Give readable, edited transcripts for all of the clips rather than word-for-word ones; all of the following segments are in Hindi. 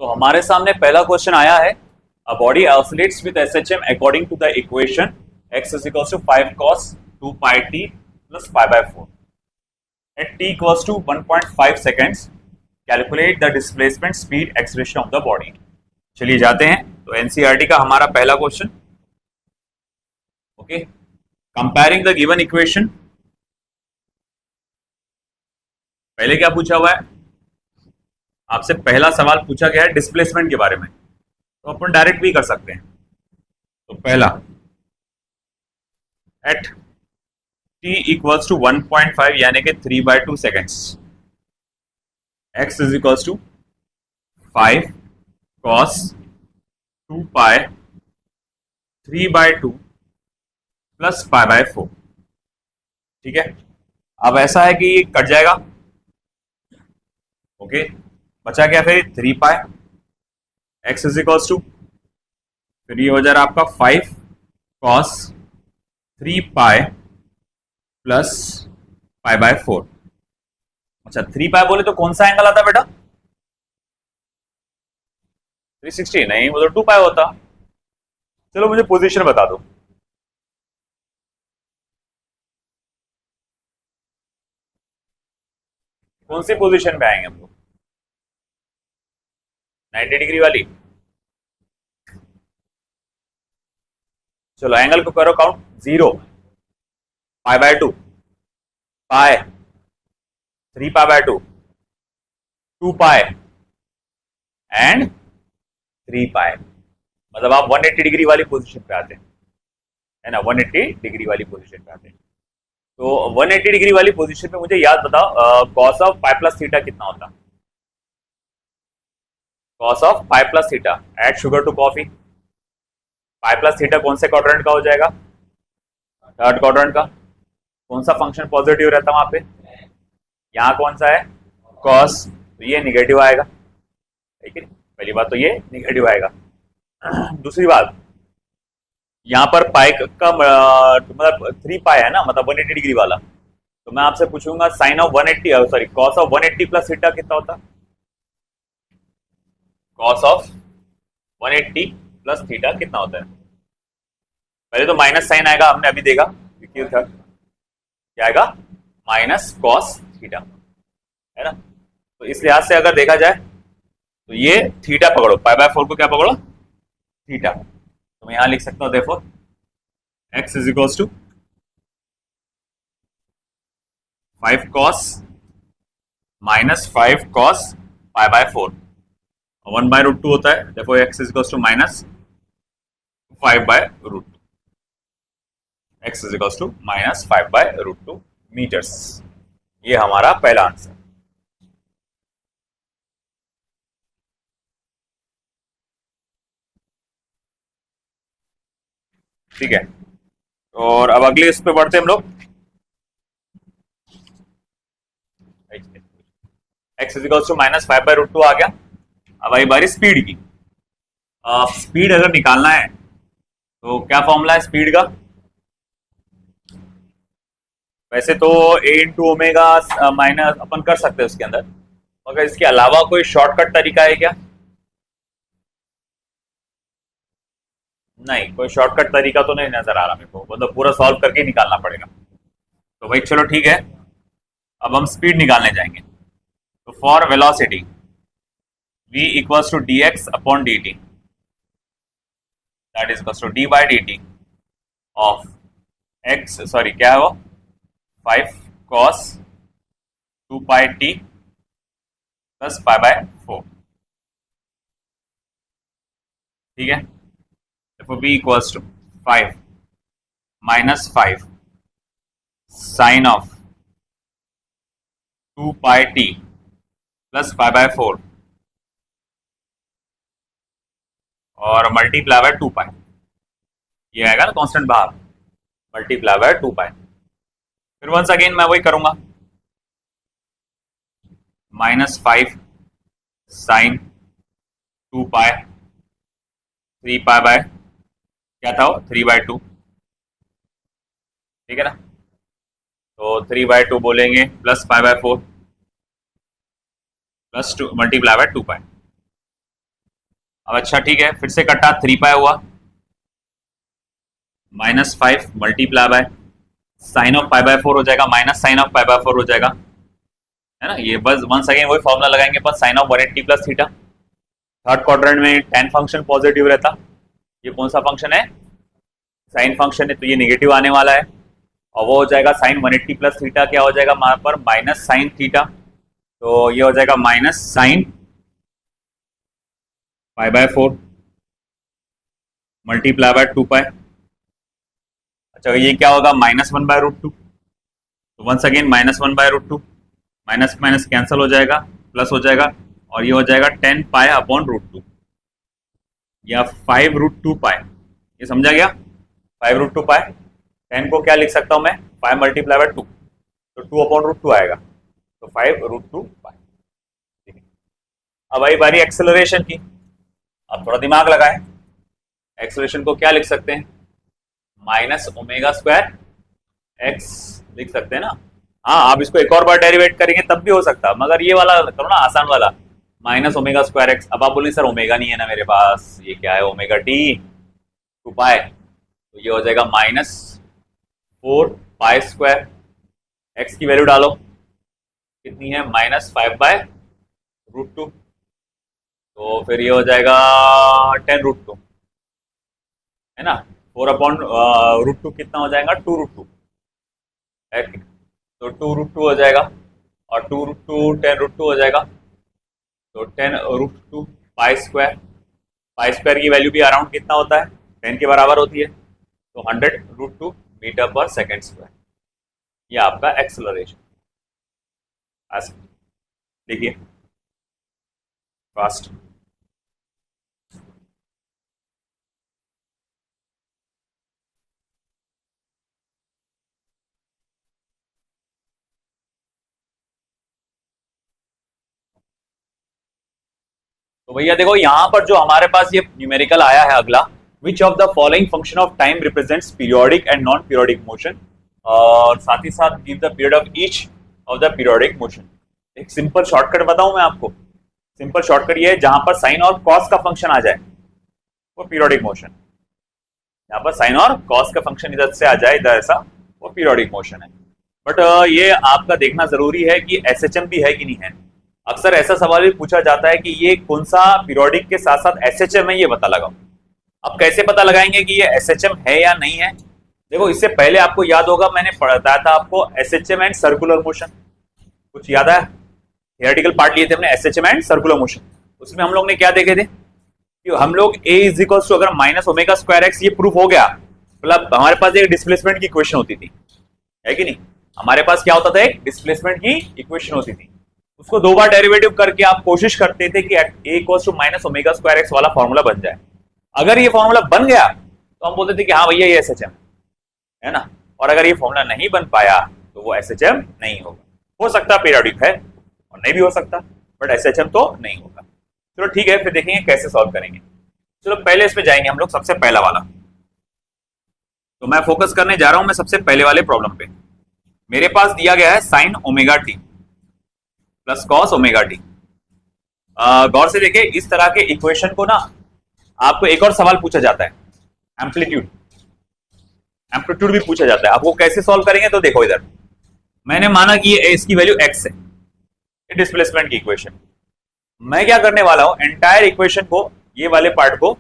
तो हमारे सामने पहला क्वेश्चन आया है, a body oscillates with SHM according to the equation x is equals to 5 cos 2 pi t plus pi by 4 at t equals to 1.5 seconds. Calculate the displacement speed acceleration of the body. चलिए जाते हैं। तो एनसीईआरटी का हमारा पहला question, okay, comparing the given equation. पहले क्या पूछा हुआ है आपसे? पहला सवाल पूछा गया है डिस्प्लेसमेंट के बारे में, तो अपन डायरेक्ट भी कर सकते हैं। तो पहला एट t इक्वल्स टू 1.5 यानी कि 3/2 seconds, x is equals to 5 cos 2 pi 3/2 plus pi by 4। ठीक है, अब ऐसा है कि ये कट जाएगा, ओके, बचा क्या फिर 3 pi, x is equals to, फिर ये हो जा रहा आपका 5 cos 3 pi plus pi by 4। अच्छा, 3 pi बोले तो कौन सा एंगल आता बेटा? 360? नहीं, वो तो 2 pi होता। चलो मुझे पोजीशन बता दो। कौन सी पोजीशन पे आएंगे हम लोग? 90 डिग्री वाली। चलो एंगल को करो count, 0, pi by 2, pi, 3 pi by 2, 2 pi and 3 pi। मतलब आप 180 डिग्री वाली पोजीशन पे आते हैं, है ना, 180 डिग्री वाली पोजीशन पे आते हैं। तो 180 डिग्री वाली पोजीशन पे मुझे याद बताओ, cos of pi plus theta कितना होता? Cos of pi plus theta, add sugar to coffee. Pi plus theta कौन से क्वाड्रेंट का हो जाएगा? थर्ड क्वाड्रेंट का। कौन सा फंक्शन पॉजिटिव रहता है वहां पे? यहाँ कौन सा है? कॉस, तो ये निगेटिव आएगा। ठीक है, पहली बात तो ये निगेटिव आएगा। दूसरी बात, यहाँ पर पाई का मतलब 3 पाई है ना, मतलब 180 डिग्री वाला। तो मैं आपसे पूछूंगा sine of 180, sorry, cos of 180 plus theta कितना होता? कॉस ऑफ 180 प्लस थीटा कितना होता है? पहले तो माइनस साइन आएगा, हमने अभी देखा था, क्या आएगा? माइनस कॉस थीटा, है ना। तो इस लिहाज से अगर देखा जाए तो ये थीटा पकड़ो, पाई बाय 4 को क्या पकड़ो? थीटा। तो मैं यहां लिख सकता हूं therefore x is equals to 5 cos minus 5 cos pi by 4, 1/√2 होता है, therefore x is equals to minus 5/√2, x is equals to minus 5/√2 metres. ये हमारा पहला आंसर। ठीक है, और अब अगले इस पे बढ़ते हम लोग। x is equals to minus 5/√2 आ गया। अब आई बारी स्पीड की। स्पीड अगर निकालना है तो क्या फॉर्मूला है स्पीड का? वैसे तो a इंटू ओमेगा माइनस अपन कर सकते हैं उसके अंदर, मगर इसके अलावा कोई शॉर्टकट तरीका है क्या? नहीं, कोई शॉर्टकट तरीका तो नहीं नजर आ रहा मेरे को, मतलब पूरा सॉल्व करके निकालना पड़ेगा। तो भाई चलो ठीक है, अब हम स्पीड निकालने जाएंगे। तो for velocity v equals to dx upon dt, that is equals to d by dt of x, sorry क्या है वो, 5 cos 2 pi t plus pi by 4। ठीक है, therefore v equals to 5 minus 5 sin of 2 pi t plus pi by 4 और मल्टीप्लाई बाय 2 पाई। ये आएगा ना कांस्टेंट बाहर, मल्टीप्लाई बाय 2 पाई। फिर वंस अगेन मैं वही करूंगा, minus 5 sine 2 pi 3 pi by क्या था वो, 3/2। ठीक है ना, तो 3/2 बोलेंगे plus pi by 4 plus 2 multiply by 2 पाई। अब अच्छा ठीक है, फिर से कटा 3 पाई हुआ -5 multiply by sine of pi by 4 हो जाएगा minus sine of pi by 4 हो जाएगा, है ना। ये बस वंस अगेन वही फॉर्मूला लगाएंगे पर sine of 180 plus theta. Third quadrant में tan फंक्शन पॉजिटिव रहता, ये कौन सा फंक्शन है, साइन फंक्शन है, तो ये नेगेटिव आने वाला है और वो हो जाएगा साइन 180 प्लस थीटा क्या हो जाएगा वहां पर माइनस साइन थीटा, तो ये हो जाएगा minus sine pi by 4 multiply by 2 pi. अच्छा ये क्या होगा -1/√2, तो once again -1/√2, minus minus cancel हो जाएगा प्लस हो जाएगा और ये हो जाएगा 10 पाई अपॉन √2 या 5√2 पाई। ये समझा गया, 5√2 पाई। 10 को क्या लिख सकता हूं मैं 5 मल्टीप्लाई बाय 2, तो 2 अपॉन √2 आएगा, तो 5√2 पाई। ठीक है, अब आई बारी एक्सेलरेशन की। अब थोड़ा दिमाग लगाएं, एक्सेलरेशन को क्या लिख सकते हैं -ओमेगा² x लिख सकते हैं ना। हाँ आप इसको एक और बार डेरिवेट करेंगे तब भी हो सकता, मगर ये वाला करो ना आसान वाला -ओमेगा² x। अब आप बोलिए सर ओमेगा नहीं है ना मेरे पास, ये क्या है ओमेगा t 2 पाई, तो ये हो जाएगा -4 पाई² x की वैल्यू डालो कितनी है -5/√2, तो फिर ये हो जाएगा 10√2, है ना। 4 अपॉन √2 कितना हो जाएगा 2√2, तो 2√2 हो जाएगा और 2√2 10√2 हो जाएगा, तो 10√2 पाई² की वैल्यू भी अराउंड कितना होता है 10 के बराबर होती है, तो 100√2 मीटर पर सेकेंड स्क्वायर। ये आपका एक्सेलरेशन। देखिए फास्ट, तो भैया देखो यहां पर जो हमारे पास ये न्यूमेरिकल आया है अगला, which of the following function of time represents periodic and non periodic motion, और साथ ही साथ give the period of each of the periodic motion. एक सिंपल शॉर्टकट बताऊं मैं आपको, सिंपल शॉर्टकट ये है जहां पर साइन और कॉस का फंक्शन आ जाए वो पीरियोडिक मोशन, यहाँ पर साइन और कॉस का फंक्शन इधर से आ जाए इधर ऐसा, वो पीरियोडिक मोशन है। बट ये आपका देखना जरूरी है कि एसएचएम भी है कि नहीं है। अक्सर ऐसा सवाल भी पूछा जाता है कि ये कौन सा पीरियोडिक के साथ साथ एसएचएम है, ये पता लगाओ। अब कैसे पता लगाएंगे कि ये एसएचएम है या नहीं है। देखो इससे पहले आपको याद होगा मैंने पढ़ाया था आपको एसएचएम एंड सर्कुलर मोशन, कुछ याद है, थियोरेटिकल पार्ट लिए थे हमने एसएचएम एंड सर्कुलर मोशन। उसमें हम लोग ने क्या देखे थे कि हम लोग a = अगर -ओमेगा² x ये प्रूफ हो गया, मतलब हमारे पास एक डिस्प्लेसमेंट की इक्वेशन होती थी, है कि नहीं। हमारे पास क्या होता था एक डिस्प्लेसमेंट की इक्वेशन होती थी, उसको 2 बार डेरिवेटिव करके आप कोशिश करते थे कि a = -ओमेगा² x वाला फॉर्मूला बन जाए। अगर ये फॉर्मूला बन गया तो हम बोलते थे कि हाँ भैया ये एसएचएम है ना, और अगर ये फॉर्मूला नहीं बन पाया तो वो एसएचएम नहीं होगा। हो सकता पीरियोडिक है और नहीं भी हो सकता, बट एसएचएम तो नहीं होगा। चलो ठीक है, फिर देखेंगे कैसे सॉल्व करेंगे। चलो पहले इसमें जाएंगे हम लोग, सबसे पहला वाला, तो मैं फोकस करने जा रहा हूं मैं सबसे पहले वाले प्रॉब्लम पे। मेरे पास दिया गया है sine omega T plus cos omega T. गौर से देखिए इस तरह के इक्वेशन को ना आपको एक और सवाल पूछा जाता है, एम्पलीट्यूड भी पूछा जाता है। आपको कैसे सॉल्व करेंगे तो देखो इधर मैंने माना कि ये इसकी वैल्यू x है, ये डिस्प्लेसमेंट की इक्वेशन। मैं क्या करने वाला हूं एंटायर इक्वेशन को, ये वाले पार्ट को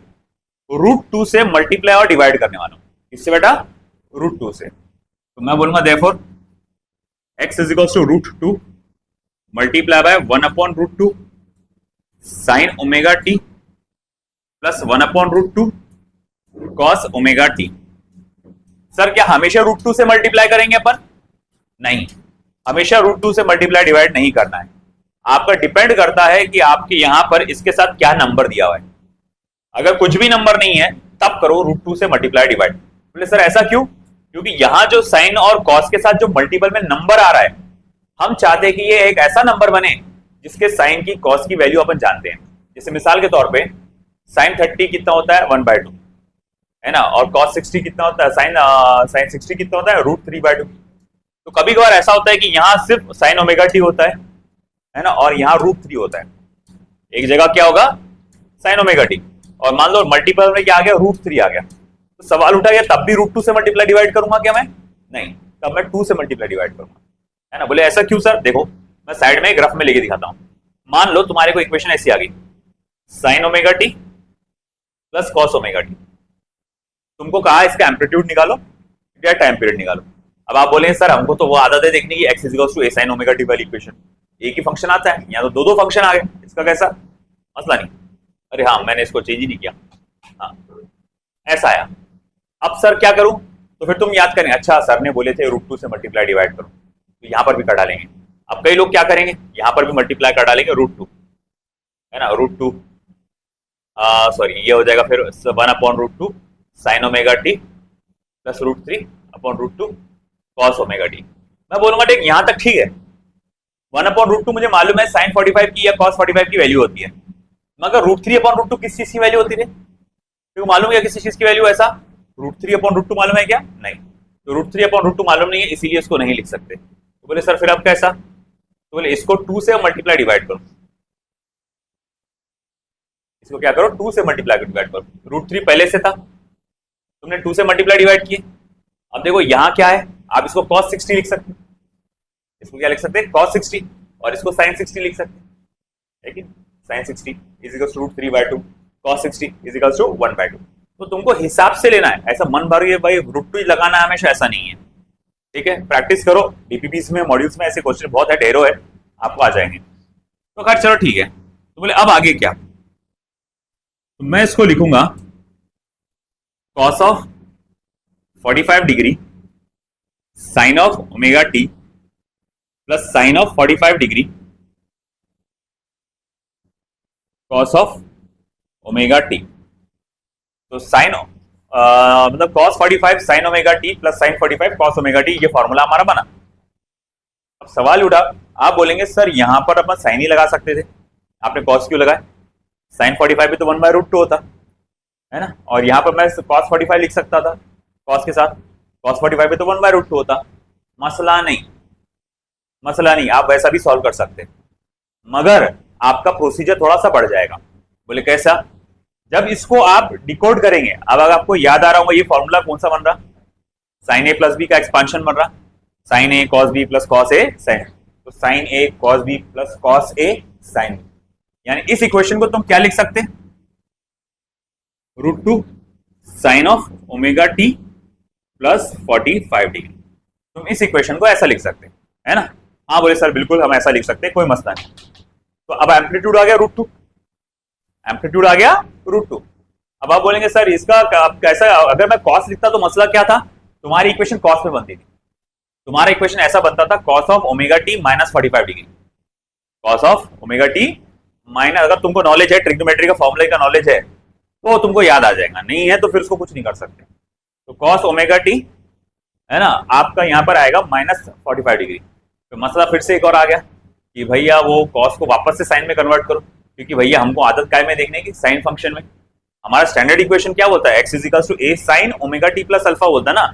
√2 से मल्टीप्लाई और डिवाइड करने वाला हूं। किससे बेटा √2 से। तो मैं बोलूंगा therefore x = √2 multiply bye 1/√2 sign omega T plus 1/√2 cos omega T. Sir क्या हमेशा √2 से मल्टीप्लाई करेंगे अपन? नहीं, हमेशा √2 से मल्टीप्लाई डिवाइड नहीं करना है। आपका डिपेंड करता है कि आपके यहां पर इसके साथ क्या नंबर दिया हुआ है। अगर कुछ भी नंबर नहीं है तब करो √2 से मल्टीप्लाई डिवाइड। बोले सर ऐसा क्यों? क्योंकि यहां जो साइन और कॉस के साथ जो मल्टीपल में नंबर आ रहा है, हम चाहते हैं कि ये एक ऐसा नंबर बने जिसके साइन की कॉस की वैल्यू अपन जानते हैं। जैसे मिसाल के तौर पे साइन 30 कितना होता है 1/2, है ना, और कॉस 60 कितना होता है, साइन 60 कितना होता है √3/2। तो कभी कभार ऐसा होता है कि यहां सिर्फ साइन ओमेगा टी होता है ना, और यहां √3 होता है। एक जगह क्या होगा साइन ओमेगा टी, और मान लो मल्टीपल में क्या आ गया, √3 आ गया, तो सवाल उठा गया तब भी √2 से मल्टीप्लाई डिवाइड करूंगा क्या मैं? नहीं, तब मैं 2 से मल्टीप्लाई डिवाइड करूंगा, है ना। बोले ऐसा क्यों सर? देखो मैं साइड में ग्राफ में लेके दिखाता हूं। मान लो तुम्हारे को इक्वेशन ऐसी आ गई, sin omega T plus cos omega T, तुमको कहा इसका एम्पलीट्यूड निकालो या टाइम पीरियड निकालो। अब आप बोलेंगे सर हमको तो वो आदत है देखने की x equals to a sin omega t वाली इक्वेशन, एक ही फंक्शन आता है, यहाँ तो दो दो फंक्शन आ गए, इसका कैसा? मसला नहीं। अरे हाँ मैंने इसको चेंज ही नहीं किया, हाँ ऐसा आया। अब सर क्या करूं? तो फिर तुम याद करें, अच्छा सर ने बोले थे √2 से मल्टीप्लाई डिवाइड करो, तो यहाँ पर भी कर डालेंगे। अब कई लोग क्या करेंगे, यहाँ पर भी मल्टीप्लाई कर डालेंगे √2, है ना, √2 सॉरी ये हो जाएगा फिर 1/√2 sin omega T plus √3 upon √2 cos omega T. मैं बोलूंगा ठीक यहाँ तक ठीक है, 1/√2 मुझे मालूम है sin 45 की या cos 45 की वैल्यू होती है, मगर √3/√2 किस चीज की वैल्यू होती है? क्यों मालूम है किसी चीज की वैल्यू? ऐसा √3/√2 मालूम है क्या? नहीं, तो √3/√2 मालूम नहीं है, इसीलिए इसको नहीं लिख सकते। तो बोले सर फिर अब कैसा? तो बोले इसको 2 से मल्टीप्लाई डिवाइड करो, इसको क्या करो 2 से मल्टीप्लाई डिवाइड करो। √3 पहले से था, तुमने 2 से मल्टीप्लाई डिवाइड किए। अब देखो यहाँ क्या है, आप इसको cos 60 लिख सकते हैं, इसको क्या लिख सकते हैं? cos 60, और इसको sin 60 लिख सकते हैं, है कि sin 60 is equals to √3/2, cos 60 is equals to 1/2। तो तुमको हिसाब से लेना है, ऐसा मन भर के भाई √2 लगाना है हमेशा, ऐसा नहीं है, ठीक है। प्रैक्टिस करो, डीपीपीस में मॉड्यूल्स में ऐसे क्वेश्चन बहुत है, ढेरों है, आपको आ जाएंगे। तो खैर चलो ठीक है। तो बोले अब आगे क्या? तो मैं इसको लिखूंगा cos of 45 degree sin of omega T plus sin of 45 degree cos of omega t. तो sin मतलब cos 45 sin omega T plus sin 45 cos omega T, ये फॉर्मूला हमारा बना। अब सवाल उठा, आप बोलेंगे सर यहां पर अपन साइन ही लगा सकते थे, आपने cos क्यों लगाया? sin 45 भी तो 1/√2 होता है ना, और यहाँ पर मैं cos 45 लिख सकता था cos के साथ, cos 45 भी तो 1/√2 होता। मसला नहीं, मसला नहीं, आप वैसा भी सॉल्व कर सकते, मगर आपका प्रोसीजर थोड़ा सा बढ़ जाएगा। बोले कैसा? जब इसको आप डिकोड करेंगे, अब अगर आपको याद आ रहा होगा ये फॉर्मूला कौन सा बन रहा, sin a प्लस बी का एक्सपांशन बन रहा, sin a cos b plus cos a sin, तो sin a cos b plus cos a sin b, यानी इस इक्वेशन को तुम क्या लिख सकते? √2 sin of omega T plus 45 degree, तुम इस इक्वेशन को ऐसा लिख सकते है ना। हाँ बोले सर बिल्कुल हम ऐसा लिख सकते हैं, कोई मसला नहीं। तो अब एम्पलीट्यूड आ गया √2, एम्पलीट्यूड आ गया √2। अब आप बोलेंगे सर इसका कैसा, अगर मैं cos लिखता तो मसला क्या था? तुम्हारी इक्वेशन cos में बनती थी, तुम्हारा इक्वेशन ऐसा बनता था cos of omega T minus 45 degree, cos of omega T minus, अगर तुमको नॉलेज है ट्रिग्नोमेट्री का फॉर्मूला का नॉलेज है तो तुमको याद आ जाएगा, नहीं है तो फिर उसको कुछ नहीं कर सकते। तो cos ओमेगा टी है ना आपका यहाँ पर आएगा माइनस 45 डिग्री। तो मसला फिर से एक और आ गया कि भैया वो cos को वापस से साइन में कन्वर्ट करो, क्योंकि भैया हमको आदत काय में देखने की, साइन फंक्शन में। हमारा स्टैंडर्ड इक्वेशन क्या बोलता है? x is equals to a sin omega T plus alpha बोलता है ना,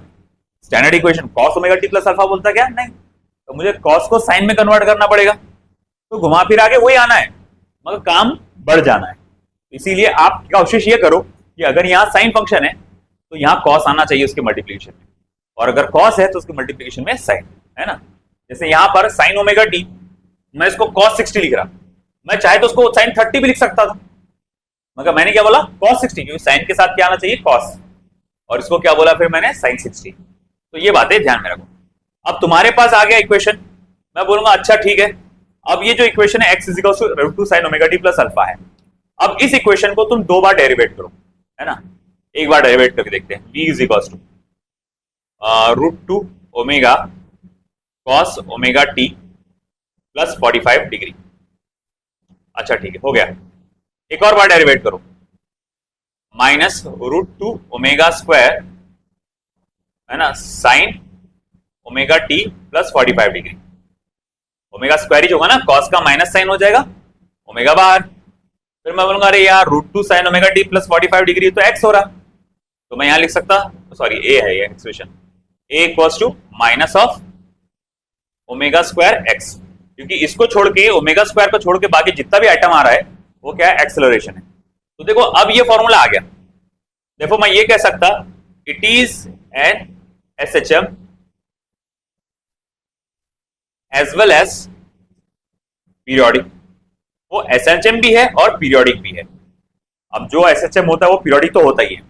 standard equation cos omega T plus alpha बोलता क्या? नहीं, तो मुझे cos को साइन में कन्वर्ट करना पड़ेगा, तो घुमा फिर आगे वही आना है, मगर काम बढ़ जाना है। इसीलिए आप कोशिश ये करो कि अगर यहाँ साइन फंक्शन है तो यहाँ cos आना चाहिए उसके मल्टीप्लिकेशन में, और अगर cos है तो उसके मल्टीप्लिकेशन में साइन, है ना। जैसे यहाँ पर sin ओमेगा टी, मैं इसको cos 60 लिख रहा, मैं चाहे तो उसको sin 30 भी लिख सकता था, मगर मैंने क्या बोला? cos 60, क्योंकि साइन के साथ क्या आना चाहिए? cos, और इसको क्या बोला फिर मैंने? sin 60। तो ये बातें ध्यान में रखो। अब तुम्हारे पास आ गया इक्वेशन, मैं बोलूंगा अच्छा ठीक है, अब ये जो इक्वेशन है x is equal to √2 sin omega T plus alpha है, अब इस इक्वेशन को तुम दो बार डेरिवेट करो, है ना। एक बार डेरिवेट करके देखते हैं, v is equal to √2 omega cos omega T plus 45 degree. अच्छा ठीक है, हो गया। एक और बार डेरिवेट करो, माइनस √2 ओमेगा स्क्वायर, है ना, sine omega T plus 45 degree. Omega square ही जो होगा ना, cos का माइनस साइन हो जाएगा, ओमेगा बाहर। फिर मैं बोलूंगा अरे यार √2 sin omega T plus 45 degree तो x हो रहा, तो मैं यहां लिख सकता, सॉरी a है ये expression, a equals to minus of omega square x, क्योंकि इसको छोड़ के, ओमेगा स्क्वायर को छोड़ के बाकी जितना भी आइटम आ रहा है वो क्या है? एक्सेलरेशन है। तो देखो अब ये फॉर्मूला आ गया। देखो मैं ये कह सकता it is an SHM as well as periodic. वो एसएचएम भी है और पीरियोडिक भी है। अब जो एसएचएम होता है वो पीरियोडिक तो होता ही है।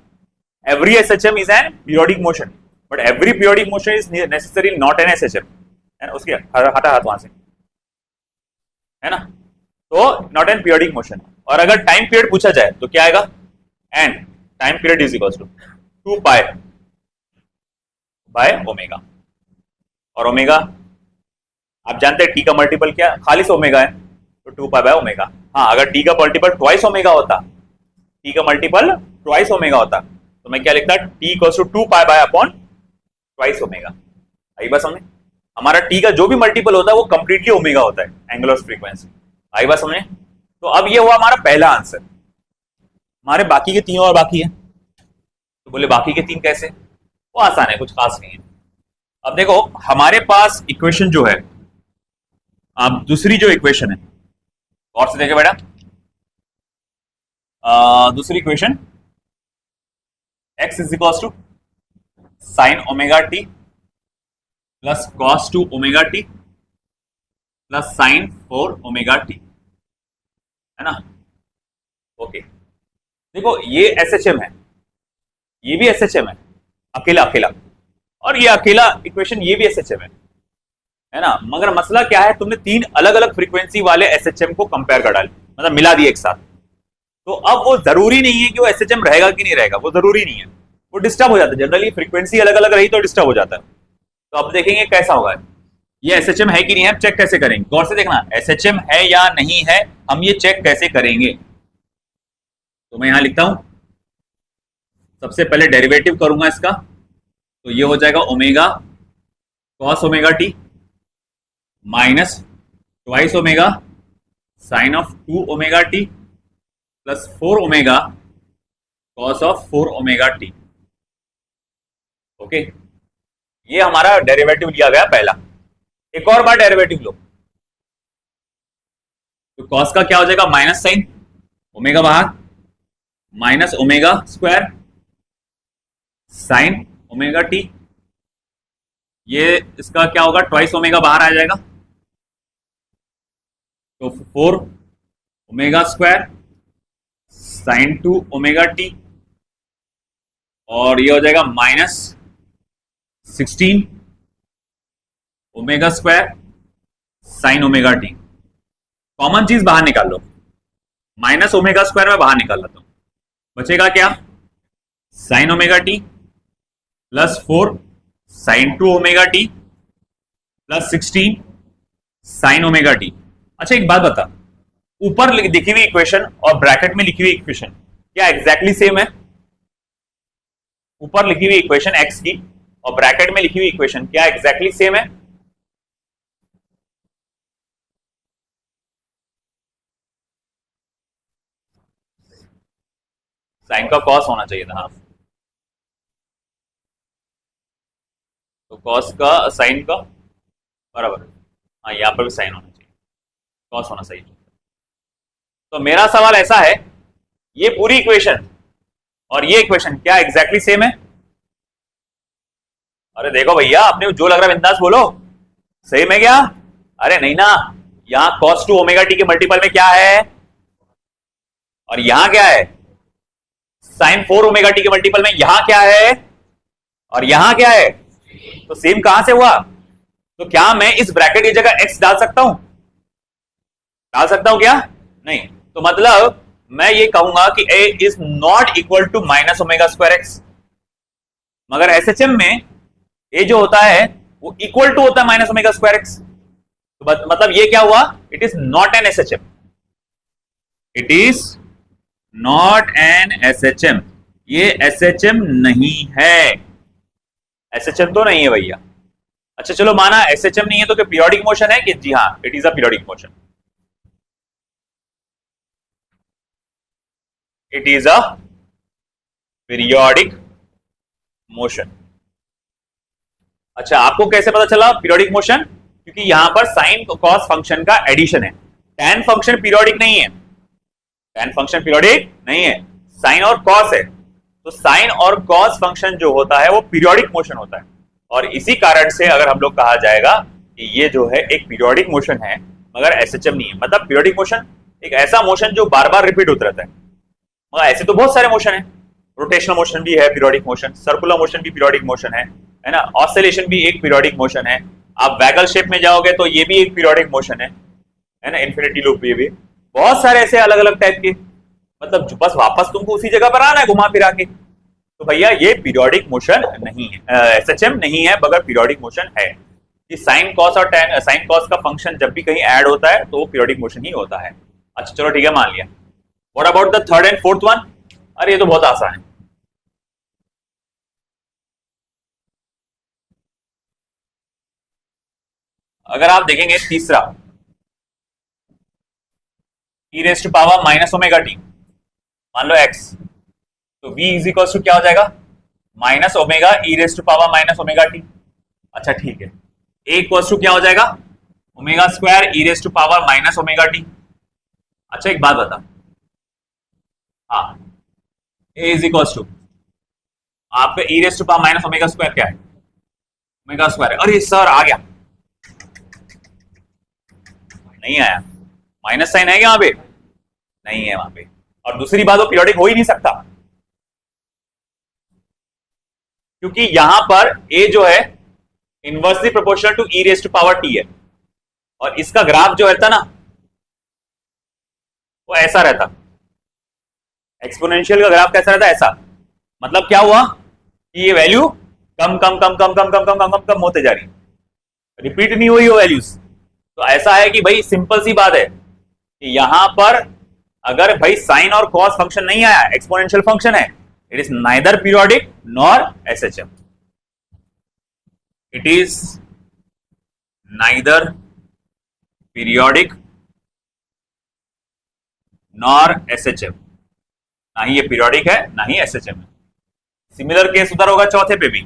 Every SHM is an periodic motion, but every periodic motion is necessary not an SHM, है ना। उसके हटा हाथ वहां से, है ना। तो नॉट एन पीरियोडिक मोशन। और अगर टाइम पीरियड पूछा जाए तो क्या आएगा, and time period is equal to 2 pi by omega. और ओमेगा आप जानते हैं टी का मल्टीपल क्या, खाली से ओमेगा है, तो 2 पाई बाय ओमेगा। हाँ, अगर टी का मल्टीपल ट्वाइस ओमेगा होता, टी का मल्टीपल ट्वाइस ओमेगा होता, तो मैं क्या लिखता, T equals to 2 pi by upon twice omega. आई बात समझे। हमारा टी का जो भी मल्टीपल होता है वो कंप्लीटली ओमेगा होता है, एंगल ऑफ फ्रीक्वेंसी। आई बात समझे। तो अब ये हुआ हमारा पहला आंसर। हमारे बाकी के 3 और बाकी है। तो बोले बाकी के 3 कैसे, वो आसान है, कुछ खास नहीं है। अब देखो हमारे पास इक्वेशन जो है, आप दूसरी जो इक्वेशन है और से देखे बेटा, दूसरी equation x is equal to sine omega T plus cos 2 omega T plus sine 4 omega t, है ना। ओके, देखो ये एसएचएम है, ये भी एसएचएम है, अकेला अकेला, और ये अकेला इक्वेशन ये भी एसएचएम है ना। मगर मसला क्या है, तुमने 3 अलग अलग फ्रीक्वेंसी वाले एसएचएम को कंपेयर कर डाले, मतलब मिला दिए एक साथ। तो अब वो जरूरी नहीं है कि वो एसएचएम रहेगा कि नहीं रहेगा, वो जरूरी नहीं है, वो डिस्टर्ब हो जाता है। जनरली फ्रीक्वेंसी अलग अलग रही तो डिस्टर्ब हो जाता है। तो अब देखेंगे कैसा होगा, ये एसएचएम है कि नहीं है, चेक कैसे करेंगे। गौर से देखना, एसएचएम है या नहीं है, हम ये चेक कैसे करेंगे। तो मैं यहां लिखता हूं, सबसे पहले डेरिवेटिव करूंगा इसका, तो ये हो जाएगा omega cos omega T minus twice omega sine of 2 omega T plus 4 omega cos of 4 omega T. Okay, ये हमारा डेरिवेटिव लिया गया पहला। एक और बार डेरिवेटिव लो, तो कॉस का क्या हो जाएगा, माइनस साइन ओमेगा बाहर minus omega square sine omega T, ये इसका क्या होगा, ट्वाइस ओमेगा बाहर आ जाएगा, तो 4 omega square sine 2 omega T, और ये हो जाएगा minus 16 omega square sine omega T. Common चीज बाहर निकाल लो, माइनस ओमेगा स्क्वायर में बाहर निकाल लेता हूं, बचेगा क्या, sine omega T plus 4 sine 2 omega T plus 16 sine omega t. अच्छा एक बात बता, ऊपर लिखी हुई इक्वेशन और ब्रैकेट में लिखी हुई इक्वेशन क्या एग्जैक्टली सेम है। ऊपर लिखी हुई इक्वेशन एक्स की और ब्रैकेट में लिखी हुई इक्वेशन क्या एग्जैक्टली सेम है। साइन का कॉस होना चाहिए था, हाँ, तो कॉस का साइन का बराबर, हाँ यहां पर भी साइन होना चाहिए, कॉस होना चाहिए। तो मेरा सवाल ऐसा है, ये पूरी इक्वेशन और ये इक्वेशन क्या एग्जैक्टली सेम है। अरे देखो भैया, आपने जो लग रहा है बिंदास बोलो, सेम है क्या। अरे नहीं ना, यहां cos 2 ओमेगा टी के मल्टीपल में क्या है, और यहां क्या है, sin 4 ओमेगा टी के मल्टीपल में यहां क्या है, और यहां क्या है। तो सेम कहां से हुआ। तो क्या मैं इस ब्रैकेट की जगह x डाल सकता हूं, डाल सकता हूं क्या, नहीं। तो मतलब मैं ये कहूंगा कि a is not equal to minus omega square x. मगर एसएचएम में a जो होता है वो इक्वल टू होता है माइनस ओमेगा स्क्वायर एक्स। तो मतलब ये क्या हुआ, it is not an SHM, it is not an SHM, ये एसएचएम नहीं है, एसएचएम तो नहीं है भैया। अच्छा चलो माना एसएचएम नहीं है, तो क्या पीरियोडिक मोशन है कि, जी हाँ it is a periodic motion, it is a periodic motion. अच्छा आपको कैसे पता चला पीरियोडिक मोशन, क्योंकि यहां पर साइन कॉस फंक्शन का एडिशन है, टैन फंक्शन पीरियोडिक नहीं है, tan फंक्शन पीरियोडिक नहीं है, साइन और कॉस है। तो साइन और कॉस फंक्शन जो होता है वो पीरियोडिक मोशन होता है, और इसी कारण से अगर हम लोग कहा जाएगा कि ये जो है एक पीरियोडिक मोशन है मगर एसएचएम नहीं है। मतलब पीरियोडिक मोशन एक ऐसा मोशन जो बार बार रिपीट होता रहता है। मगर ऐसे तो बहुत सारे मोशन है, रोटेशनल मोशन भी है पीरियोडिक मोशन, सर्कुलर मोशन भी पीरियोडिक मोशन है ना, ऑसिलेशन भी एक पीरियोडिक मोशन है। आप वैगल शेप में जाओगे तो ये भी एक पीरियोडिक मोशन है ना, इन्फिनिटी लूप भी बहुत सारे ऐसे अलग अलग टाइप के। मतलब बस वापस तुमको उसी जगह पर आना है घुमा फिरा के। तो भैया ये पीरियोडिक मोशन नहीं है, एसएचएम नहीं है मगर पीरियोडिक मोशन है। कि साइन कॉस और tan साइन कॉस का फंक्शन जब भी कहीं ऐड होता है तो वो पीरियोडिक मोशन ही होता है। अच्छा चलो ठीक है, मान लिया। What about the third and fourth one? अरे ये तो बहुत आसान है। अगर आप देखेंगे तीसरा, e raise to power minus omega t, मान लो x, तो v इज इक्वल टू क्या हो जाएगा? Minus omega e raise to power minus omega t. अच्छा ठीक है, a इक्वल टू क्या हो जाएगा? Omega square e raise to power minus omega t. अच्छा एक बात बता, हाँ a इज इक्वल टू आपका e raise to power minus omega square क्या है? Omega square. अरे सर आ गया, नहीं आया, माइनस साइन है क्या वहां पे? नहीं है वहां पे। और दूसरी बात, वो पीरियोडिक हो ही नहीं सकता क्योंकि यहां पर a जो है inversely proportional to e raise to power t है, और इसका ग्राफ जो रहता ना वो ऐसा रहता। एक्सपोनेंशियल का ग्राफ कैसा रहता? ऐसा। मतलब क्या हुआ कि ये वैल्यू कम कम कम कम कम कम कम कम कम कम होते जा रही, रिपीट नहीं हुई वो वैल्यूज। तो ऐसा है कि भाई सिंपल सी बात है कि यहां पर अगर भाई साइन और कॉस फंक्शन नहीं आया, एक्सपोनेंशियल फंक्शन है, it is neither periodic nor SHM. It is neither periodic nor SHM. ना ही ये पीरियोडिक है ना ही एसएचएम है। सिमिलर केस उधर होगा चौथे पे भी,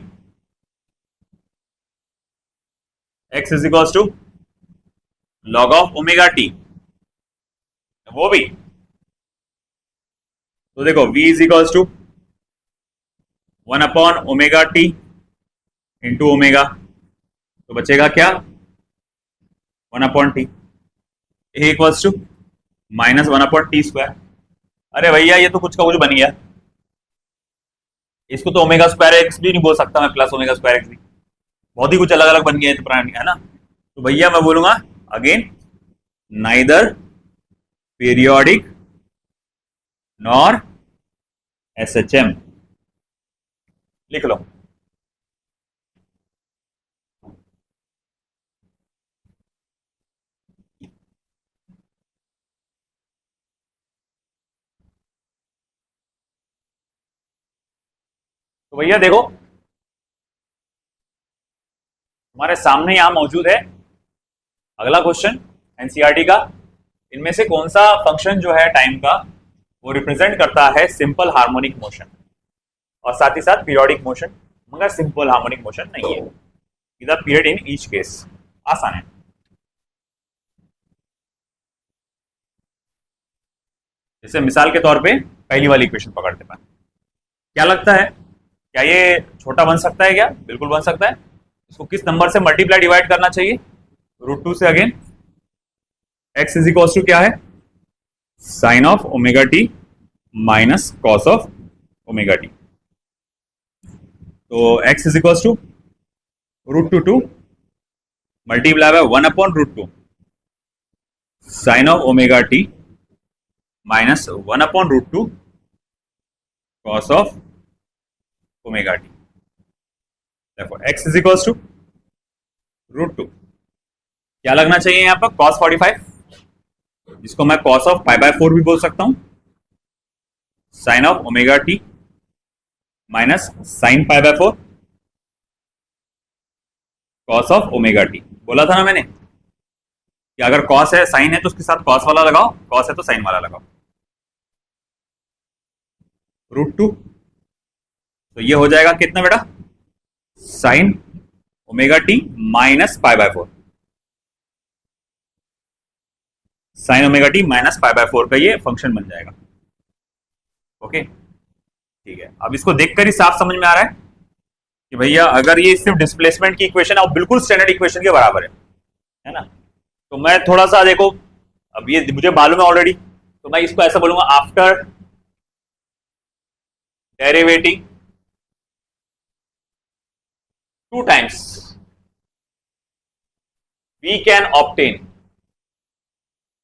x is equal to log of omega t, वो भी। तो देखो v is equal to 1 upon omega t into omega, तो बचेगा क्या? 1 upon t. A equals to minus 1 upon T square. अरे भैया ये तो कुछ का कुछ बन गया, इसको तो ओमेगा स्क्वायर एक्स भी नहीं बोल सकता मैं, प्लस ओमेगा स्क्वायर एक्स भी, बहुत ही कुछ अलग अलग बन गया है ना। तो भैया मैं बोलूंगा again, neither periodic nor SHM, लिख लो। तो भैया देखो हमारे सामने यहां मौजूद है अगला क्वेश्चन एनसीईआरटी का। इनमें से कौन सा फंक्शन जो है टाइम का वो रिप्रेजेंट करता है सिंपल हार्मोनिक मोशन और साथ ही साथ पीरियोडिक मोशन, मगर सिंपल हार्मोनिक मोशन नहीं है। इधर पीरियड इन ईच केस, आसान है। जैसे मिसाल के तौर पे पहली वाली इक्वेशन पकड़ते हैं, क्या लगता है क्या ये छोटा बन सकता है? क्या बिल्कुल बन सकता है। इसको किस नंबर से मल्टीप्लाई डिवाइड करना चाहिए? √2 से। Again x is equal to क्या है? Sine of omega T minus cos of omega t. तो x is equal to √2 multiply by 1 upon √2 sine of omega T minus 1 upon √2 cos of omega t. Therefore x is equals to √2, क्या लगना चाहिए यहां पर? cos 45, जिसको मैं cos ऑफ π/4 भी बोल सकता हूं, sine of omega T minus sine π/4 cos of omega T. बोला था ना मैंने कि अगर cos है साइन है तो उसके साथ cos वाला लगाओ, cos है तो साइन वाला लगाओ। √2, तो ये हो जाएगा कितना बेटा? Sine omega T minus π/4, sine omega T minus π/4 का ये फंक्शन बन जाएगा। ओके ठीक है, अब इसको देखकर ही साफ समझ में आ रहा है कि भैया अगर ये सिर्फ डिस्प्लेसमेंट की इक्वेशन है और बिल्कुल स्टैंडर्ड इक्वेशन के बराबर है ना, तो मैं थोड़ा सा देखो, अब ये मुझे मालूम है ऑलरेडी, तो मैं इसको ऐसा बोलूंगा, after derivating 2 times we can obtain,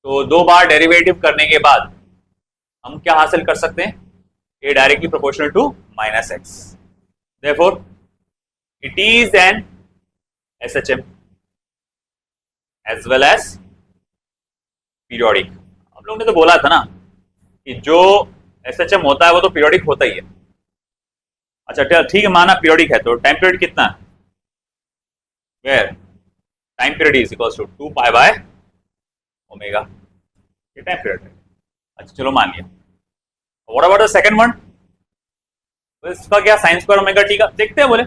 तो 2 बार डेरिवेटिव करने के बाद हम क्या हासिल कर सकते हैं, a directly proportional to minus x, therefore it is an SHM as well as periodic. हम लोग ने तो बोला था ना कि जो एसएचएम होता है वो तो पीरियोडिक होता ही है। अच्छा ठीक है, माना पीरियोडिक है, तो टाइम पीरियड कितना है, where time period is equals to 2 pi by omega, ये टाइम पीरियड है। अच्छा चलो मान लिया, what about the second one, तो इसका क्या साइन स्क्वायर ओमेगा टी का देखते हैं बोले।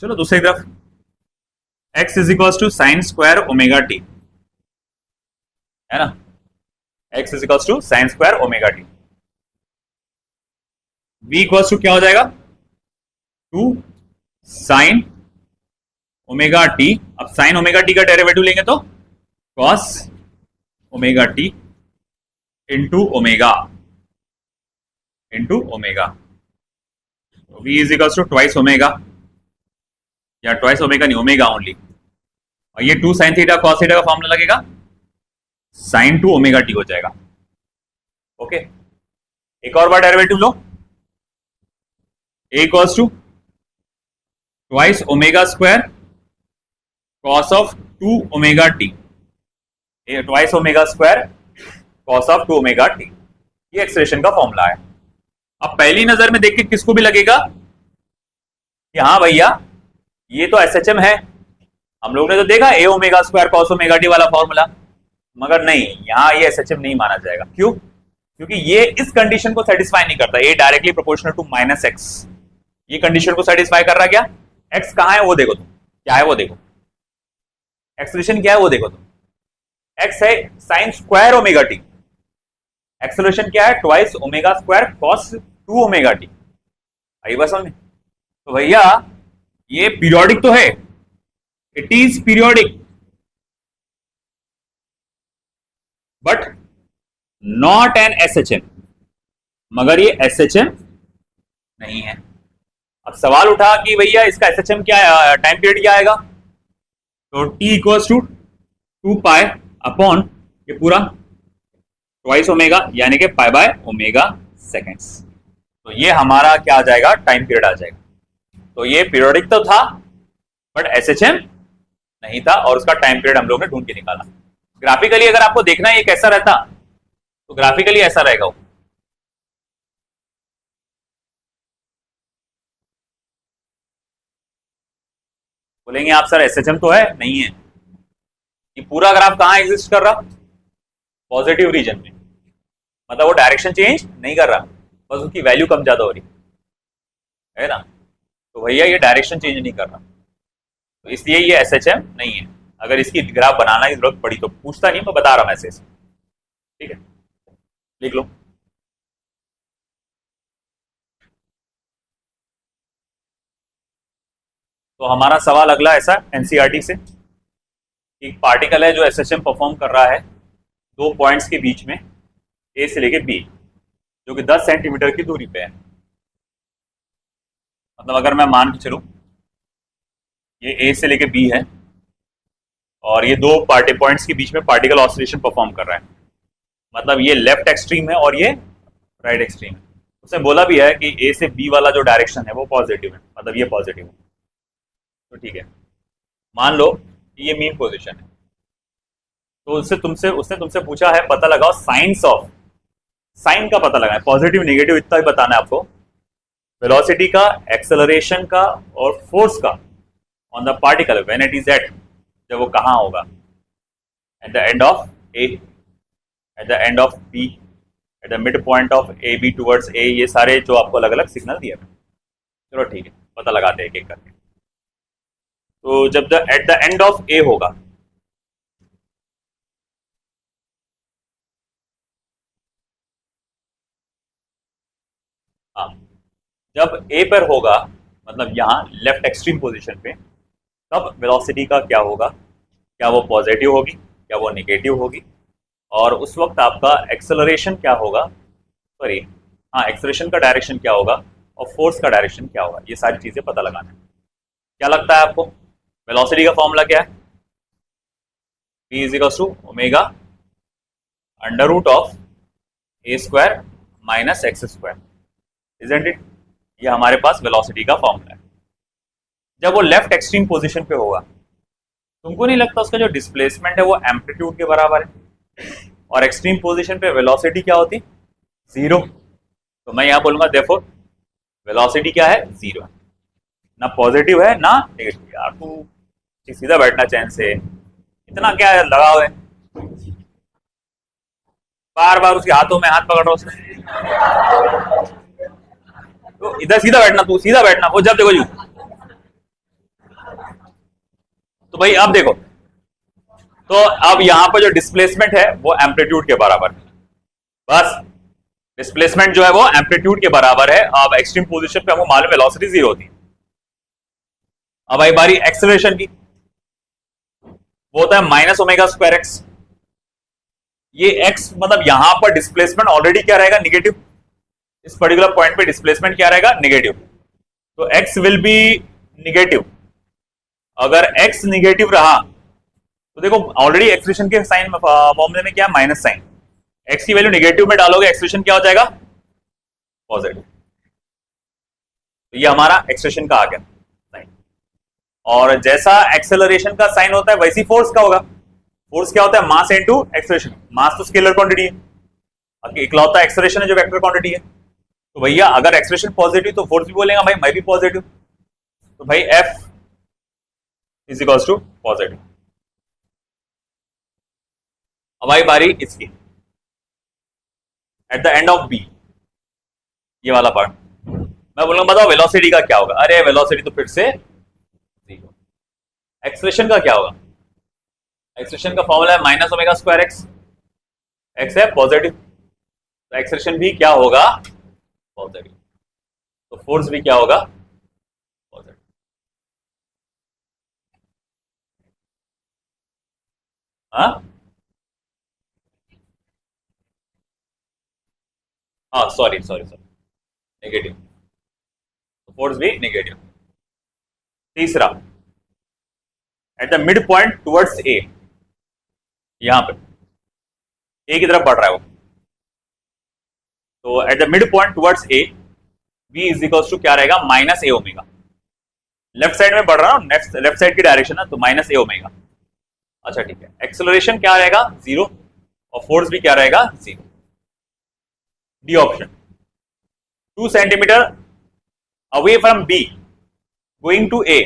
चलो दूसरी तरफ x is equals to sine square omega t, है ना, x is equals to sine square omega t, v equals to क्या हो जाएगा 2 साइन ओमेगा टी। अब साइन ओमेगा टी का डेरिवेटिव लेंगे तो cos omega t into omega v is equals to twice omega, या ट्वाइस ओमेगा नहीं, ओमेगा ओनली, और ये 2 साइन थीटा कॉस थीटा का फॉर्मूला लगेगा साइन 2 ओमेगा टी हो जाएगा। ओके एक और बार डेरिवेटिव लो, a equals to twice omega square cos of 2 omega T, twice omega square cos of 2 omega T, ये एक्सप्रेशन का फॉर्मूला है। अब पहली नजर में देख के किसको भी लगेगा कि हाँ भैया ये तो एसएचएम है, हम लोग ने तो देखा a omega square cos omega T वाला फॉर्मूला, मगर नहीं, यहां ये एसएचएम नहीं माना जाएगा। क्यों? क्योंकि ये इस कंडीशन को सेटिस्फाई नहीं करता, a directly proportional to minus x, ये कंडीशन को सेटिस्फाई कर रहा क्या, एक्स कहां है वो देखो तुम, क्या है वो देखो, एक्सप्रेशन क्या है वो देखो तुम, एक्स है sine square omega T, acceleration क्या है twice omega square cos 2 omega T, आई बस समझ में। तो भैया ये पीरियोडिक तो है, it is periodic but not an SHM, मगर ये एसएचएम नहीं है। अब सवाल उठा कि भैया इसका एसएचएम क्या है, टाइम पीरियड क्या आएगा, तो t equals to 2 pi upon ये पूरा ट्वाइस ओमेगा यानी कि पाई बाय ओमेगा सेकेंड्स, तो ये हमारा क्या आ जाएगा, टाइम पीरियड आ जाएगा। तो ये पीरियोडिक तो था बट एसएचएम नहीं था, और उसका टाइम पीरियड हम लोग ने ढूंढ के निकाला। ग्राफिकली अगर आपको देखना है ये कैसा रहता, तो ग्राफिकली ऐसा रहेगा वो, बोलेंगे आप सर एसएचएम तो है, नहीं है, ये पूरा ग्राफ कहां एग्जिस्ट कर रहा, पॉजिटिव रीजन में, मतलब वो डायरेक्शन चेंज नहीं कर रहा, बस उसकी वैल्यू कम ज्यादा हो रही है ना, तो भैया ये डायरेक्शन चेंज नहीं कर रहा, तो इसलिए ये एसएचएम नहीं है। अगर इसकी ग्राफ बनाना की जरूरत पड़ी तो पूछता नहीं, मैं बता रहा हूं ऐसे, ठीक है, लिख लो। तो हमारा सवाल अगला ऐसा एनसीईआरटी से, एक पार्टिकल है जो एसएचएम परफॉर्म कर रहा है 2 पॉइंट्स के बीच में, ए से लेके बी, जो कि 10 सेंटीमीटर की दूरी पे है। मतलब अगर मैं मान के चलूं ये ए से लेके बी है और ये 2 पॉइंट्स के बीच में पार्टिकल ऑसिलेशन परफॉर्म कर रहा है, मतलब ये लेफ्ट एक्सट्रीम है और ये राइट एक्सट्रीम है। उसने बोला भी है कि ए से बी वाला जो डायरेक्शन है वो पॉजिटिव है, मतलब ये पॉजिटिव है, तो ठीक है, मान लो कि ये मीन पोजीशन है, तो उसने तुमसे पूछा है पता लगाओ साइंस ऑफ, साइन का पता लगाए, पॉजिटिव नेगेटिव इतना ही बताना है आपको, वेलोसिटी का, एक्सेलरेशन का और फोर्स का on the particle when it is at, जब वो कहां होगा, at the end of A, at the end of B, at the mid point of A B towards A, ये सारे जो आपको अलग अलग सिग्नल दिए। चलो ठीक है, पता लगाते हैं एक एक करके। तो जब एट द एंड ऑफ ए होगा, जब ए पर होगा, मतलब यहाँ लेफ्ट एक्सट्रीम पोजीशन पे, तब वेलोसिटी का क्या होगा, क्या वो पॉजिटिव होगी, क्या वो नेगेटिव होगी, और उस वक्त आपका एक्सेलरेशन क्या होगा, सॉरी हाँ एक्सेलरेशन का डायरेक्शन क्या होगा और फोर्स का डायरेक्शन क्या होगा, ये सारी चीजें पता लगाना है। क्या लगता है आपको वेलोसिटी का फॉर्मूला क्या है? v is equal to omega under root of A square minus x square, isn't it? ये हमारे पास वेलोसिटी का फॉर्मूला है। जब वो लेफ्ट एक्सट्रीम पोजीशन पे होगा, तुमको नहीं लगता उसका जो डिस्प्लेसमेंट है वो एम्पलीट्यूड के बराबर है, और एक्सट्रीम पोजीशन पे वेलोसिटी क्या होती? जीरो। तो मैं यहाँ बोलूंगा देयरफॉर वेलोसिटी क्या है? जीरो है, ना पॉजिटिव है ना नेगेटिव। यार तू सीधा बैठना चैन से, इतना क्या लगाव है, बार बार उसके हाथों में हाथ पकड़ रहा उसने। तो इधर सीधा बैठना, तू सीधा बैठना, वो जब देखो यू। तो भाई अब देखो, तो अब यहां पर जो डिस्प्लेसमेंट है वो एम्पलीट्यूड के बराबर है, बस डिस्प्लेसमेंट जो है वो एम्पलीट्यूड के बराबर है। अब एक्सट्रीम पोजीशन पे हमको मालूम है वेलोसिटी जीरो होती है। अब आई बारी एक्सेलरेशन की, वो होता है माइनस ओमेगा स्क्वायर एक्स। ये एक्स मतलब यहां पर डिस्प्लेसमेंट ऑलरेडी क्या रहेगा? निगेटिव। इस पर्टिकुलर पॉइंट पे डिस्प्लेसमेंट क्या रहेगा? निगेटिव। तो एक्स विल बी निगेटिव। अगर एक्स निगेटिव रहा तो देखो ऑलरेडी एक्सप्रेशन के साइन फॉर्मूले में क्या? Minus sine. एक्स की वैल्यू निगेटिव में डालोगे, एक्सप्रेशन क्या हो जाएगा? पॉजिटिव। तो ये हमारा एक्सप्रेशन का आ गया साइन। और जैसा एक्सेलरेशन का साइन होता है वैसी फोर्स का होगा। फोर्स क्या होता है? Mass into acceleration. मास तो स्केलर क्वांटिटी है, इकलौता एक्सेलरेशन है जो वेक्टर क्वांटिटी है। तो भैया अगर एक्सेलरेशन पॉजिटिव तो फोर्स भी बोलेगा भाई मैं भी पॉजिटिव। तो भाई F is equal to positive. अब आई बारी इसकी, at the end of B, ये वाला पार्ट मैं बोलूंगा बताओ वेलोसिटी का क्या होगा? अरे वेलोसिटी तो फिर से जीरो। एक्सेलरेशन का क्या होगा? एक्सेलरेशन का फॉर्मूला है minus omega square x. X है पॉजिटिव, तो एक्सेलरेशन भी क्या होगा? पॉजिटिव। तो फोर्स भी क्या होगा? पॉजिटिव। हाँ सॉरी सॉरी सॉरी, नेगेटिव। तो फोर्स भी नेगेटिव। तीसरा, eight the mid point towards ए, यहां पे ए की तरफ बढ़ रहा है वो, तो at the mid point towards A B is equal to क्या रहेगा? Minus A omega. Left side में बढ़ रहा हूं, लेफ्ट साइड की डायरेक्शन है, तो माइनस ए ओमेगा। अच्छा ठीक है, एक्सेलरेशन क्या रहेगा? जीरो, और फोर्स भी क्या रहेगा? Zero. D option, 2 centimetre away from B going to A,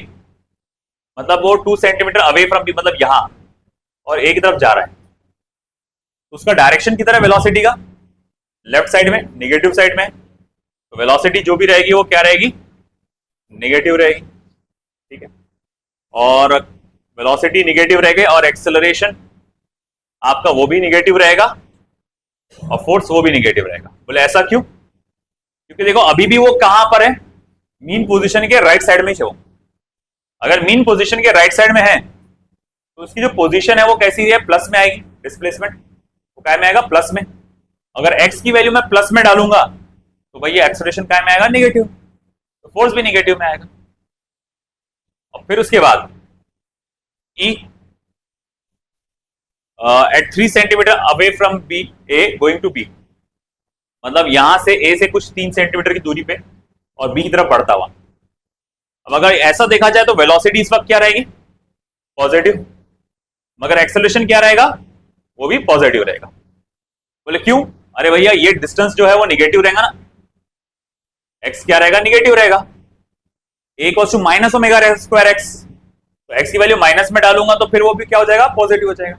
मतलब वो 2 सेंटीमीटर अवे फ्रॉम बी मतलब यहां, और ए की तरफ जा रहा है, तो उसका डायरेक्शन किधर है वेलोसिटी का? लेफ्ट साइड में, नेगेटिव साइड में। तो वेलोसिटी जो भी रहेगी वो क्या रहेगी? नेगेटिव रहेगी। ठीक है, और वेलोसिटी नेगेटिव रहेगी और एक्सेलरेशन आपका वो भी नेगेटिव रहेगा और फोर्स वो भी नेगेटिव रहेगा। बोले ऐसा क्यों? क्योंकि देखो अभी भी वो कहां पर है? मीन पोजीशन के राइट साइड में ही है वो। अगर मीन पोजीशन के राइट साइड में है तो उसकी जो पोजीशन है वो कैसी है? प्लस में आएगी। डिस्प्लेसमेंट वो काय में आएगा? प्लस में। अगर एक्स की वैल्यू मैं प्लस में डालूंगा तो भैया एक्सेलरेशन काय में आएगा? नेगेटिव, तो फोर्स भी नेगेटिव में आएगा। और फिर उसके बाद E at 3 centimetre away from B A going to B, मतलब यहां से ए से कुछ 3 सेंटीमीटर की दूरी पे और बी की तरफ बढ़ता हुआ। अब अगर ऐसा देखा जाए तो वेलोसिटी इस वक्त क्या रहेगी? पॉजिटिव, मगर एक्सेलरेशन क्या रहेगा? वो भी पॉजिटिव रहेगा। बोले क्यों? अरे भैया ये डिस्टेंस जो है वो निगेटिव रहेगा ना, एक्स क्या रहेगा? निगेटिव रहेगा। A equals to minus omega square x, तो एक्स की वैल्यू माइनस में डालूंगा तो फिर वो भी क्या हो जाएगा? पॉजिटिव हो जाएगा।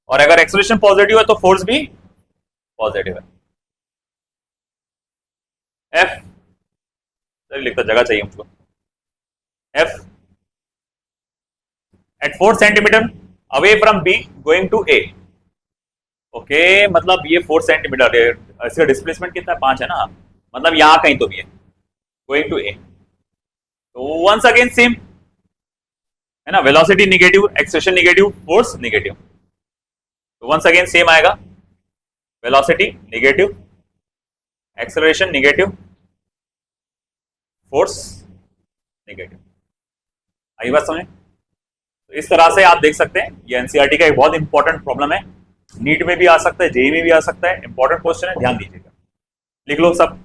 और अगर एक्सेलरेशन पॉजिटिव है तो फोर्स भी पॉजिटिव है। एफ, लिखता जगह चाहिए मुझको। F at 4 centimetre away from B going to A. Okay, मतलब ये 4 सेंटीमीटर, इसका डिस्प्लेसमेंट कितना है? 5 है ना, मतलब यहां कहीं तो भी है। Going to A. तो वंस अगेन सेम है ना, velocity negative, acceleration negative, force negative. तो वंस अगेन सेम आएगा, velocity negative, acceleration negative, force negative. आई बात समझे? तो इस तरह से आप देख सकते हैं ये एनसीईआरटी का एक बहुत इंपॉर्टेंट प्रॉब्लम है, नीट में भी आ सकता है, जेईई में भी आ सकता है, इंपॉर्टेंट क्वेश्चन है, ध्यान दीजिएगा। लिख लो सब।